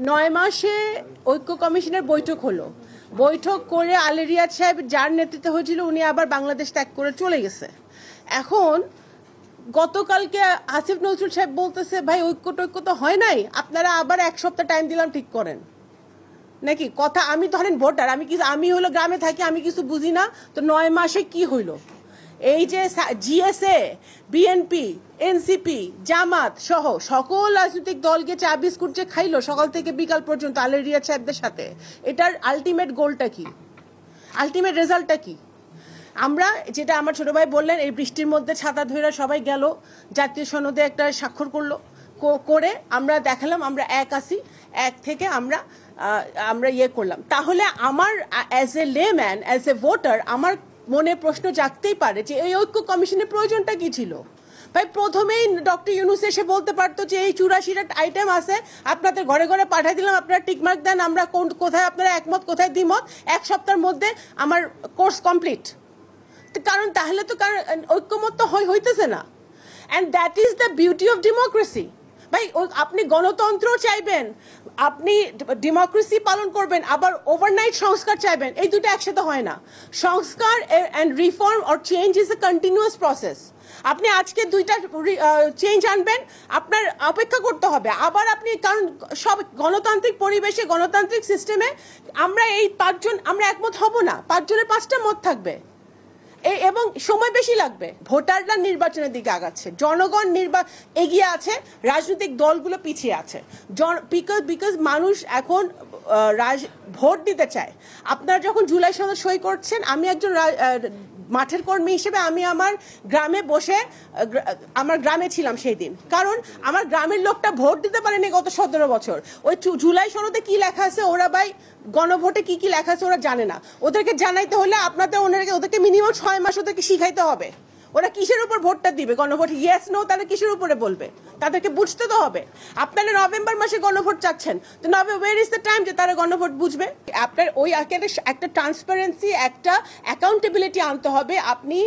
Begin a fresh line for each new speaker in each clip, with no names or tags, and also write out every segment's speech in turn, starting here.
9 মাসে ঐক্য কমিশনের বৈঠক হলো। বৈঠক করে আলী রিয়াদ সাহেব যার নেতৃত্বে হয়েছিল উনি আবার বাংলাদেশ ত্যাগ করে চলে গেছে। এখন গতকালকে আসিফ নজরুল সাহেব বলতেছে ভাই ঐক্য টৈক্য তো হয় নাই, আপনারা আবার 1 সপ্তাহ টাইম দিলাম ঠিক করেন নাকি কথা। আমি ধরেন ভোটার, আমি হলো গ্রামে থাকি, আমি কিছু বুঝি না। তো 9 মাসে কি হইলো? এই যে জিএসএ, বিএনপি, এনসিপি, জামাত সহ সকল রাজনৈতিক দলকে চা বিস্কুট যে খাইলো সকাল থেকে বিকাল পর্যন্ত আলী রিয়াদ সাহেবদের সাথে, এটার আলটিমেট গোলটা কি? আলটিমেট রেজাল্টটা কি? আমরা যেটা আমার ছোট ভাই বললেন, এই বৃষ্টির মধ্যে ছাতা ধরে সবাই গেল, জাতীয় সনদে একটা স্বাক্ষর করলো, করে আমরা দেখালাম আমরা এক আছি, এক থেকে আমরা ইয়ে করলাম। তাহলে আমার as a layman, as a voter, আমার মনে প্রশ্ন জাগতেই পারে যে এই ঐক্য কমিশনের প্রয়োজনটা কি ছিল? ভাই প্রথমেই ডক্টর ইউনূস এসে বলতে পারতো যে এই 84টা আইটেম আছে, আপনাদের ঘরে ঘরে পাঠিয়ে দিলাম, আপনারা টিকমার্ক দেন, আমরা কোথায় আপনারা একমত কোথায় দ্বিমত, 1 সপ্তাহের মধ্যে আমার কোর্স কমপ্লিট। কারণ তাহলে তো ঐক্যমত হইতেছে না। And that is the beauty of democracy. ভাই আপনি গণতন্ত্র চাইবেন, আপনি ডেমোক্রেসি পালন করবেন, আবার ওভারনাইট সংস্কার চাইবেন, এই দুটো একসাথে হয় না। সংস্কার and reform or change is a continuous process. আপনি আজকে 2টা চেঞ্জ আনবেন, আপনার অপেক্ষা করতে হবে আবার আপনি, কারণ সব গণতান্ত্রিক পরিবেশে, গণতান্ত্রিক সিস্টেমে আমরা এই 5 জন আমরা একমত হব না, 5 জনের 5টা মত থাকবে এবং সময় বেশি লাগবে। ভোটাররা নির্বাচনের দিকে আগাচ্ছে, জনগণ এগিয়ে আছে, রাজনৈতিক দলগুলো পিছিয়ে আছে। বিকজ মানুষ এখন ভোট দিতে চায়। আপনারা যখন জুলাই সনদ সই করছেন, আমি একজন মাঠের কর্মী হিসেবে আমি আমার গ্রামে বসে, আমার গ্রামে ছিলাম সেই দিন, কারণ আমার গ্রামের লোকটা ভোট দিতে পারেনি গত 17 বছর। ওই জুলাই সনদে কি লেখা আছে, ওরা ভাই গণভোটে কি কি লেখা আছে ওরা জানে না। ওদেরকে জানাইতে হলে ওদেরকে মিনিমাম 6 মাস ওদেরকে শিখাইতে হবে। ওরা কিসের উপর ভোটটা দিবে? গণভোট ইয়েস নো, তারা কিসের উপরে বলবে? তাদেরকে বুঝতে তো হবে। আপনারা নভেম্বর মাসে গণভোট চাচ্ছেন, তো ওয়ের ইজ দ্য টাইম যে তারা গণভোট বুঝবে? আপনার ওই একটা ট্রান্সপারেন্সি, একটা অ্যাকাউন্টেবিলিটি আনতে হবে। আপনি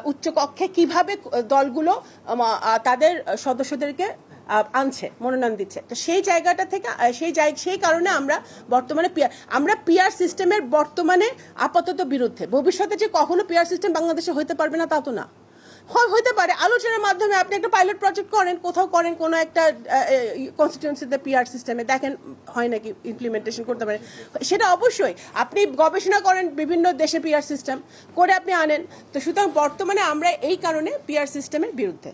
উচ্চকক্ষে কিভাবে দলগুলো তাদের সদস্যদেরকে আনছে, মনোনয়ন দিচ্ছে, তো সেই জায়গাটা থেকে সেই কারণে আমরা পিআর সিস্টেমের বর্তমানে আপাতত বিরুদ্ধে। ভবিষ্যতে যে কখনো পিআর সিস্টেম বাংলাদেশে হইতে পারবে না তা তো না। হইতে পারে আলোচনার মাধ্যমে আপনি একটা পাইলট প্রজেক্ট করেন, কোথাও করেন, কোনো একটা কনস্টিটিউয়েন্সিতে পিআর সিস্টেমে দেখেন হয় নাকি ইমপ্লিমেন্টেশন করতে পারেন। সেটা অবশ্যই আপনি গবেষণা করেন, বিভিন্ন দেশে পিআর সিস্টেম করে আপনি আনেন। তো সুতরাং বর্তমানে আমরা এই কারণে পিআর সিস্টেমের বিরুদ্ধে।